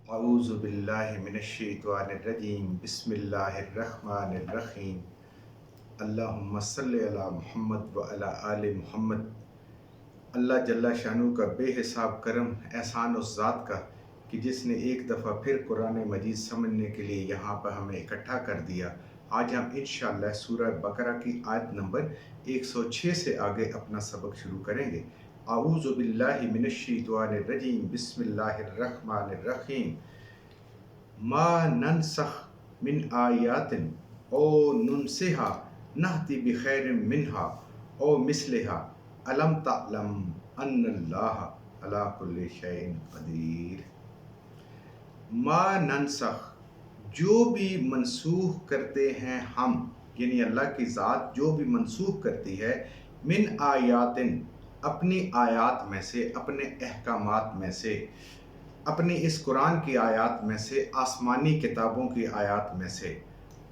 اعوذ باللہ من الشیطان الرجیم بسم اللہ الرحمن الرحیم اللہم صلی علی محمد وعلی آل محمد۔ اللہ جل شانہ کا بے حساب کرم احسان اس ذات کا کہ جس نے ایک دفعہ پھر قرآن مجید سمجھنے کے لیے یہاں پر ہمیں اکٹھا کر دیا۔ آج ہم انشاءاللہ سورہ بقرہ کی آیت نمبر 106 سے آگے اپنا سبق شروع کریں گے۔ اعوذ باللہ من الشیطان الرجیم بسم اللہ الرحمن الرحیم۔ ما ننسخ من آیات او ننسہا نہتی بخیر منہا او مثلہا الم تعلم ان اللہ علی کل شیء قدیر۔ ما ننسخ، جو بھی منسوخ کرتے ہیں ہم، یعنی اللہ کی ذات جو بھی منسوخ کرتی ہے، من آیات، اپنی آیات میں سے، اپنے احکامات میں سے، اپنی اس قرآن کی آیات میں سے، آسمانی کتابوں کی آیات میں سے،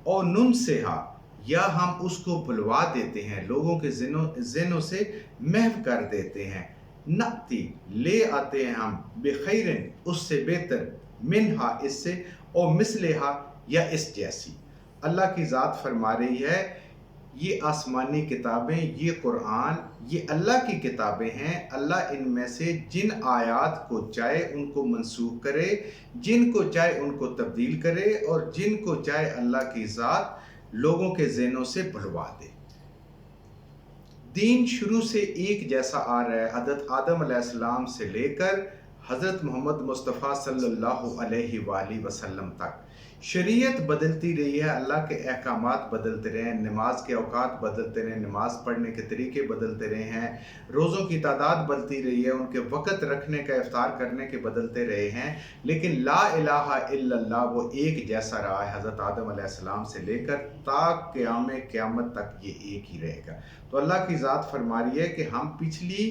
اور ننسہا، یا ہم اس کو بھلوا دیتے ہیں، لوگوں کے ذہنوں سے محو کر دیتے ہیں، نأتی، لے آتے ہیں ہم، بخیرن، اس سے بہتر، منہا، اس سے، اور مثلہا، یا اس جیسی۔ اللہ کی ذات فرما رہی ہے یہ آسمانی کتابیں، یہ قرآن، یہ اللہ کی کتابیں ہیں۔ اللہ ان میں سے جن آیات کو چاہے ان کو منسوخ کرے، جن کو چاہے ان کو تبدیل کرے، اور جن کو چاہے اللہ کی ذات لوگوں کے ذہنوں سے بھلوا دے۔ دین شروع سے ایک جیسا آ رہا ہے، حضرت آدم علیہ السلام سے لے کر حضرت محمد مصطفیٰ صلی اللہ علیہ وآلہ وسلم تک۔ شریعت بدلتی رہی ہے، اللہ کے احکامات بدلتے رہے ہیں، نماز کے اوقات بدلتے رہے ہیں، نماز پڑھنے کے طریقے بدلتے رہے ہیں، روزوں کی تعداد بدلتی رہی ہے، ان کے وقت رکھنے کا، افطار کرنے کے بدلتے رہے ہیں، لیکن لا الہ الا اللہ وہ ایک جیسا رہا ہے، حضرت آدم علیہ السلام سے لے کر تا قیامت تک یہ ایک ہی رہے گا۔ تو اللہ کی ذات فرما رہی ہے کہ ہم پچھلی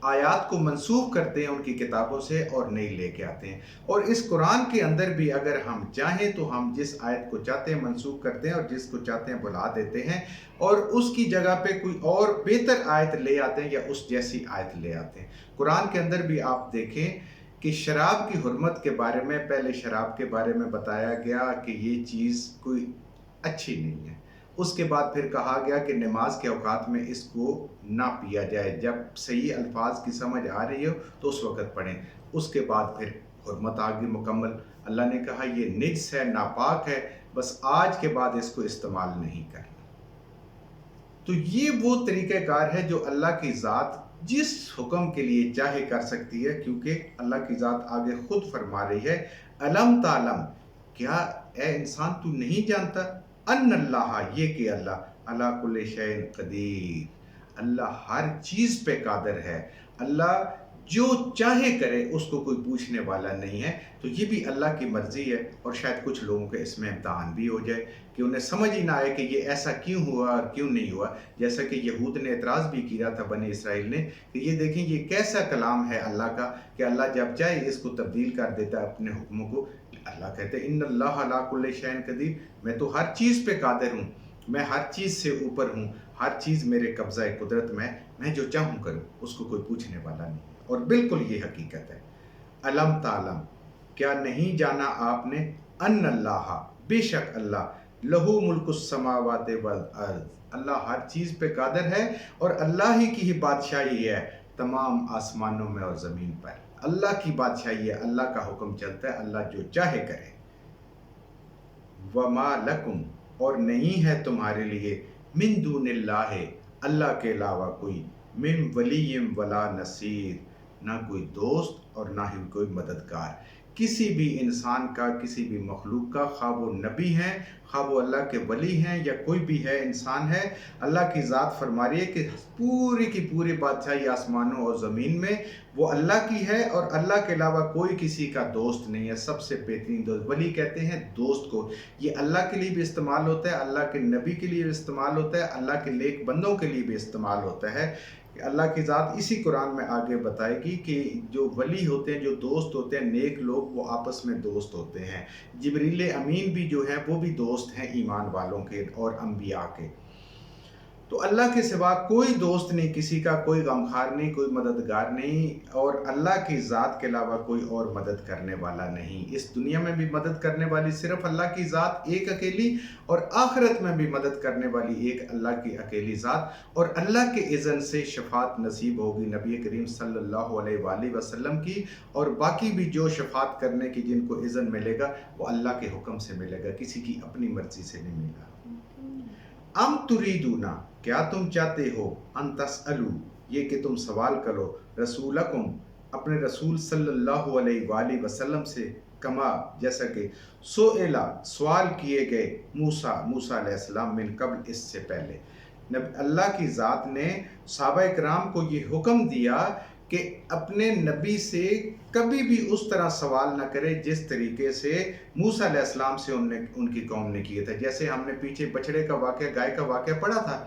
آیات کو منسوخ کرتے ہیں ان کی کتابوں سے اور نئی لے کے آتے ہیں، اور اس قرآن کے اندر بھی اگر ہم چاہیں تو ہم جس آیت کو چاہتے ہیں منسوخ کرتے ہیں اور جس کو چاہتے ہیں بھلا دیتے ہیں، اور اس کی جگہ پہ کوئی اور بہتر آیت لے آتے ہیں یا اس جیسی آیت لے آتے ہیں۔ قرآن کے اندر بھی آپ دیکھیں کہ شراب کی حرمت کے بارے میں پہلے شراب کے بارے میں بتایا گیا کہ یہ چیز کوئی اچھی نہیں ہے، اس کے بعد پھر کہا گیا کہ نماز کے اوقات میں اس کو نہ پیا جائے، جب صحیح الفاظ کی سمجھ آ رہی ہو تو اس وقت پڑھیں۔ اس کے بعد پھر حرمت آ گئی مکمل، اللہ نے کہا یہ نجس ہے، ناپاک ہے، بس آج کے بعد اس کو استعمال نہیں کرنا۔ تو یہ وہ طریقہ کار ہے جو اللہ کی ذات جس حکم کے لیے چاہے کر سکتی ہے، کیونکہ اللہ کی ذات آگے خود فرما رہی ہے الم تعلم، کیا اے انسان تو نہیں جانتا، ان اللہ، یہ کہ اللہ علی کل شیء قدیر، اللہ ہر چیز پہ قادر ہے، اللہ جو چاہے کرے، اس کو کوئی پوچھنے والا نہیں ہے۔ تو یہ بھی اللہ کی مرضی ہے، اور شاید کچھ لوگوں کے اس میں امتحان بھی ہو جائے کہ انہیں سمجھ ہی نہ آئے کہ یہ ایسا کیوں ہوا اور کیوں نہیں ہوا، جیسا کہ یہود نے اعتراض بھی کیا تھا بنی اسرائیل نے کہ یہ دیکھیں یہ کیسا کلام ہے اللہ کا کہ اللہ جب چاہے اس کو تبدیل کر دیتا ہے اپنے حکموں کو۔ اللہ کہتے ہیں ان اللہ علی کل شیء قدیر، میں تو ہر چیز پہ قادر ہوں، میں ہر چیز سے اوپر ہوں، ہر چیز میرے قبضہ قدرت میں جو چاہوں کروں، اس کو کوئی پوچھنے والا نہیں۔ اور بالکل یہ حقیقت ہے۔ الم تعلم، کیا نہیں جانا آپ نے، ان اللہ، بے شک اللہ، لہو ملک السماوات والارض، اللہ ہر چیز پہ قادر ہے، اور اللہ ہی کی ہی بادشاہی ہے تمام آسمانوں میں اور زمین پر، اللہ کی بادشاہی ہے، اللہ کا حکم چلتا ہے، اللہ جو چاہے کرے۔ وما لکم، اور نہیں ہے تمہارے لیے، من دون اللہ، اللہ کے علاوہ کوئی، من ولی ولا نصیر، نہ کوئی دوست اور نہ ہی کوئی مددگار، کسی بھی انسان کا، کسی بھی مخلوق کا، خواہ وہ نبی ہیں، خواہ وہ اللہ کے ولی ہیں، یا کوئی بھی ہے انسان ہے، اللہ کی ذات فرما رہی ہے کہ پوری کی پوری بادشاہی آسمانوں اور زمین میں وہ اللہ کی ہے، اور اللہ کے علاوہ کوئی کسی کا دوست نہیں ہے۔ سب سے بہترین دوست، ولی کہتے ہیں دوست کو، یہ اللہ کے لیے بھی استعمال ہوتا ہے، اللہ کے نبی کے لیے بھی استعمال ہوتا ہے، اللہ کے نیک بندوں کے لیے بھی استعمال ہوتا ہے۔ اللہ کی ذات اسی قرآن میں آگے بتائے گی کہ جو ولی ہوتے ہیں، جو دوست ہوتے ہیں، نیک لوگ، وہ آپس میں دوست ہوتے ہیں۔ جبریل امین بھی جو ہے وہ بھی دوست ہیں ایمان والوں کے اور انبیاء کے۔ تو اللہ کے سوا کوئی دوست نہیں، کسی کا کوئی غمخوار نہیں، کوئی مددگار نہیں، اور اللہ کی ذات کے علاوہ کوئی اور مدد کرنے والا نہیں۔ اس دنیا میں بھی مدد کرنے والی صرف اللہ کی ذات ایک اکیلی، اور آخرت میں بھی مدد کرنے والی ایک اللہ کی اکیلی ذات، اور اللہ کے اذن سے شفاعت نصیب ہوگی نبی کریم صلی اللہ علیہ وآلہ وسلم کی، اور باقی بھی جو شفاعت کرنے کی جن کو اذن ملے گا وہ اللہ کے حکم سے ملے گا، کسی کی اپنی مرضی سے نہیں ملے گا۔ ام تریدونا، کیا تم چاہتے ہو، ان تسألو، یہ کہ تم سوال کرو، رسولکم، اپنے رسول صلی اللہ علیہ وآلہ وسلم سے، کما، جیسا کہ سئلا، سوال کیے گئے، موسیٰ علیہ السلام، من قبل، اس سے پہلے۔ اللہ کی ذات نے صحابہ کرام کو یہ حکم دیا کہ اپنے نبی سے کبھی بھی اس طرح سوال نہ کرے جس طریقے سے موسیٰ علیہ السلام سے ان کی قوم نے کیے تھے۔ جیسے ہم نے پیچھے بچڑے کا واقعہ، گائے کا واقعہ پڑھا تھا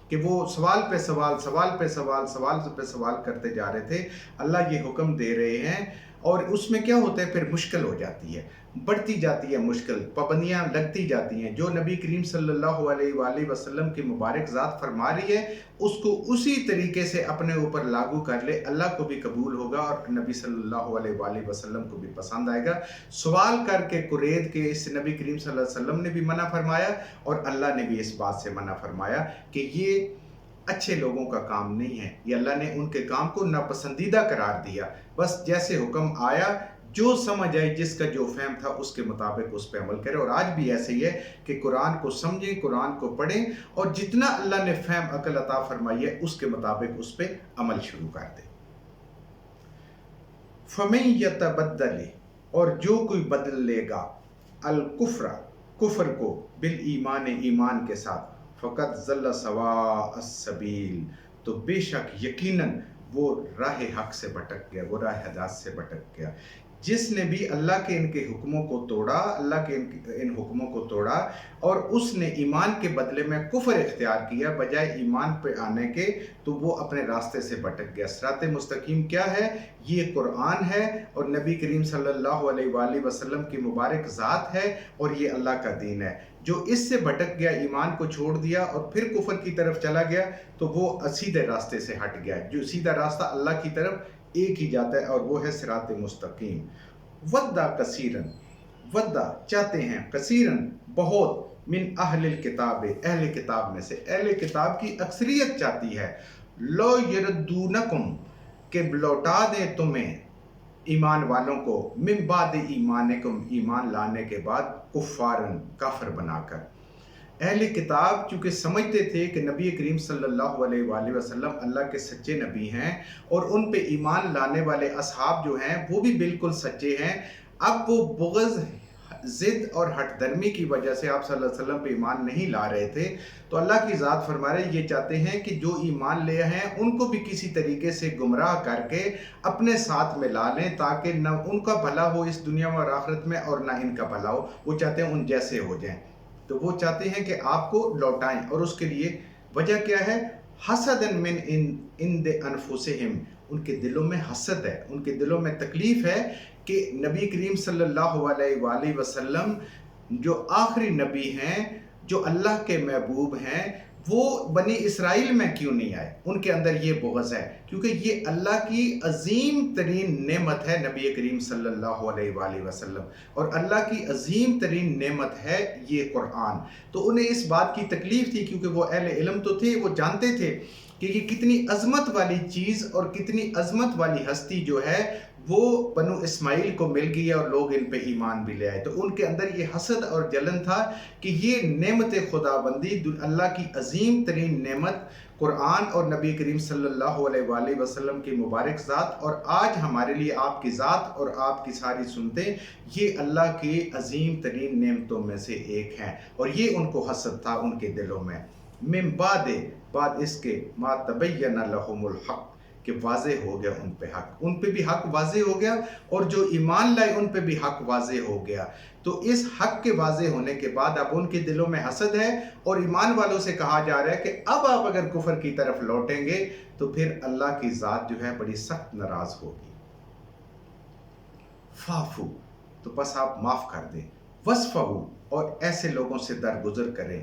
کہ وہ سوال پہ سوال، سوال پہ سوال، سوال پہ سوال کرتے جا رہے تھے۔ اللہ یہ حکم دے رہے ہیں، اور اس میں کیا ہوتا ہے، پھر مشکل ہو جاتی ہے، بڑھتی جاتی ہے مشکل، پابندیاں لگتی جاتی ہیں۔ جو نبی کریم صلی اللہ علیہ وآلہ وسلم کی مبارک ذات فرما رہی ہے اس کو اسی طریقے سے اپنے اوپر لاگو کر لے، اللہ کو بھی قبول ہوگا اور نبی صلی اللہ علیہ وآلہ وسلم کو بھی پسند آئے گا۔ سوال کر کے قرید کے اس نبی کریم صلی اللہ علیہ وسلم نے بھی منع فرمایا، اور اللہ نے بھی اس بات سے منع فرمایا کہ یہ اچھے لوگوں کا کام نہیں ہے، یہ اللہ نے ان کے کام کو ناپسندیدہ قرار دیا۔ بس جیسے حکم آیا، جو سمجھ آئی، جس کا جو فہم تھا اس کے مطابق اس پہ عمل کرے۔ اور آج بھی ایسے ہی ہے کہ قرآن کو سمجھیں، قرآن کو پڑھیں، اور جتنا اللہ نے فہم عقل عطا فرمائی ہے اس کے مطابق اس پہ عمل شروع کر دیں۔ فَمَن يَتَبَدَّلِ، اور جو کوئی بدل لے گا، الکفر، کفر کو، بالایمان، ایمان کے ساتھ، فقط ضل سواء السبیل، تو بے شک یقیناً وہ راہ حق سے بھٹک گیا، وہ راہ ہدایت سے بھٹک گیا۔ جس نے بھی اللہ کے ان کے حکموں کو توڑا، اللہ کے ان حکموں کو توڑا، اور اس نے ایمان کے بدلے میں کفر اختیار کیا بجائے ایمان پہ آنے کے، تو وہ اپنے راستے سے بھٹک گیا۔ صراط مستقیم کیا ہے؟ یہ قرآن ہے، اور نبی کریم صلی اللہ علیہ وآلہ وسلم کی مبارک ذات ہے، اور یہ اللہ کا دین ہے۔ جو اس سے بھٹک گیا، ایمان کو چھوڑ دیا اور پھر کفر کی طرف چلا گیا، تو وہ سیدھے راستے سے ہٹ گیا۔ جو سیدھا راستہ اللہ کی طرف ایک ہی جاتا ہے، اور وہ ہے صراط مستقیم۔ وَدَّا کثیرن، وَدَّا چاہتے ہیں، کثیرن بہت، من اہل الکتاب، اہل کتاب میں سے، اہل کتاب کی اکثریت چاہتی ہے، لو یردونکم، کہ لوٹا دیں تمہیں، ایمان والوں کو، من بعد ایمانکم، ایمان لانے کے بعد، کفارن، کافر بنا کر۔ اہل کتاب چونکہ سمجھتے تھے کہ نبی کریم صلی اللہ علیہ وآلہ وسلم اللہ کے سچے نبی ہیں، اور ان پہ ایمان لانے والے اصحاب جو ہیں وہ بھی بالکل سچے ہیں، اب وہ بغض، ضد اور ہٹ درمی کی وجہ سے آپ صلی اللہ علیہ وسلم پہ ایمان نہیں لا رہے تھے۔ تو اللہ کی ذات فرما رہے یہ چاہتے ہیں کہ جو ایمان لے ہیں ان کو بھی کسی طریقے سے گمراہ کر کے اپنے ساتھ ملا لیں، تاکہ نہ ان کا بھلا ہو اس دنیا میں اور آخرت میں، اور نہ ان کا بھلا ہو۔ وہ چاہتے ہیں ان جیسے ہو جائیں، تو وہ چاہتے ہیں کہ آپ کو لوٹائیں، اور اس کے لیے وجہ کیا ہے؟ حسدن من عند انفسہم، ان کے دلوں میں حسد ہے، ان کے دلوں میں تکلیف ہے کہ نبی کریم صلی اللہ علیہ وآلہ وسلم جو آخری نبی ہیں، جو اللہ کے محبوب ہیں، وہ بنی اسرائیل میں کیوں نہیں آئے؟ ان کے اندر یہ بغض ہے، کیونکہ یہ اللہ کی عظیم ترین نعمت ہے نبی کریم صلی اللہ علیہ وآلہ وسلم، اور اللہ کی عظیم ترین نعمت ہے یہ قرآن۔ تو انہیں اس بات کی تکلیف تھی، کیونکہ وہ اہل علم تو تھے، وہ جانتے تھے کہ یہ کتنی عظمت والی چیز اور کتنی عظمت والی ہستی جو ہے وہ بنو اسماعیل کو مل گئی ہے، اور لوگ ان پہ ایمان بھی لے آئے۔ تو ان کے اندر یہ حسد اور جلن تھا کہ یہ نعمت خدا بندی، اللہ کی عظیم ترین نعمت قرآن اور نبی کریم صلی اللہ علیہ وآلہ وسلم کی مبارک ذات، اور آج ہمارے لیے آپ کی ذات اور آپ کی ساری سنتیں، یہ اللہ کی عظیم ترین نعمتوں میں سے ایک ہیں، اور یہ ان کو حسد تھا ان کے دلوں میں۔ من بعد اس کے، ما تبین لہم الحق، کہ واضح ہو گیا ان پہ حق، ان پہ بھی حق واضح ہو گیا، اور جو ایمان لائے ان پہ بھی حق واضح ہو گیا۔ تو اس حق کے واضح ہونے کے بعد اب ان کے دلوں میں حسد ہے، اور ایمان والوں سے کہا جا رہا ہے کہ اب آپ اگر کفر کی طرف لوٹیں گے تو پھر اللہ کی ذات جو ہے بڑی سخت ناراض ہوگی۔ فافو، تو بس آپ معاف کر دیں، وصفہو، اور ایسے لوگوں سے درگزر کریں،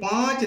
5